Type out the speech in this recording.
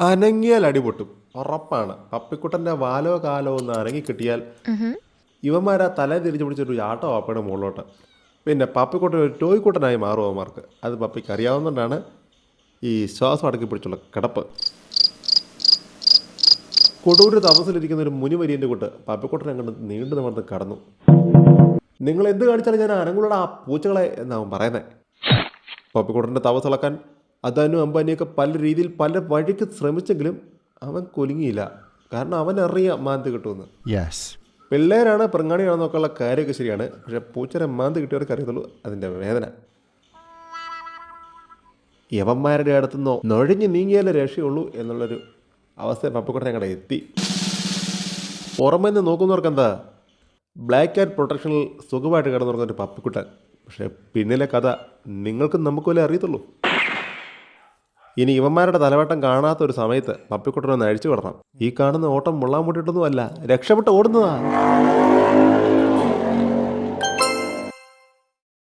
അനങ്ങിയാൽ അടിപൊട്ടും. ഉറപ്പാണ്. പപ്പിക്കുട്ടൻ്റെ വാലോ കാലോ ഒന്ന് അനങ്ങി കിട്ടിയാൽ ഉഹും. ഇവന്മാരാ തല തിരിച്ചു പിടിച്ചൊരു ആട്ടോ പപ്പയുടെ മുകളിലോട്ട്. പിന്നെ പപ്പിക്കുട്ടൻ ഒരു ടോയ്ക്കുട്ടനായി മാറും അവന്മാർക്ക്. അത് പപ്പിക്ക് അറിയാവുന്നതുകൊണ്ടാണ് ഈ ശ്വാസം അടക്കി പിടിച്ചുള്ള കിടപ്പ്. കൊടൂര് തപസ്സിലിരിക്കുന്ന ഒരു മുനിവരിയൻ്റെ കൂട്ട് പപ്പിക്കുട്ടനെ അങ്ങോട്ട് നീണ്ടു നിവർന്ന് കടന്നു. നിങ്ങൾ എന്ത് കാണിച്ചാലും ഞാൻ അനങ്ങുള്ള ആ പൂച്ചകളെ എന്നാവും പറയുന്നത്. പപ്പിക്കുട്ടൻ്റെ തപസ്സിളക്കാൻ അദാനും അംബാനിയൊക്കെ പല രീതിയിൽ പല വഴിക്ക് ശ്രമിച്ചെങ്കിലും അവൻ കുലുങ്ങിയില്ല. കാരണം അവൻ അറിയാം മാന്തി കിട്ടുമെന്ന്. Yes. പിള്ളേരാണ് പെറുങ്ങാണിയാണെന്നൊക്കെയുള്ള കാര്യമൊക്കെ ശരിയാണ്. പക്ഷേ പൂച്ചനെ മാന്തി കിട്ടിയവർക്ക് അറിയത്തുള്ളൂ അതിൻ്റെ വേദന. യവന്മാരുടെ അടുത്തുനിന്നോ നുഴഞ്ഞു നീങ്ങിയാലേ രക്ഷയുള്ളൂ എന്നുള്ളൊരു അവസ്ഥ പപ്പിക്കുട്ടനെ അങ്ങടെ എത്തി. പുറമേ നിന്ന് നോക്കുന്നവർക്ക് എന്താ ബ്ലാക്ക് ആൻഡ് പ്രൊട്ടക്ഷനിൽ സുഖമായിട്ട് കിടന്നുറങ്ങുന്ന ഒരു പപ്പിക്കുട്ടൻ. പക്ഷേ പിന്നിലെ കഥ നിങ്ങൾക്കും നമുക്കുമല്ലേ അറിയത്തുള്ളൂ. ഇനി ഇവന്മാരുടെ തലവട്ടം കാണാത്ത ഒരു സമയത്ത് പപ്പിക്കുട്ടനൊന്ന് അഴിച്ചു വിടണം. ഈ കാണുന്ന ഓട്ടം മുള്ളാൻ മുട്ടിയിട്ടൊന്നുമല്ല, രക്ഷപ്പെട്ട് ഓടുന്നതാ.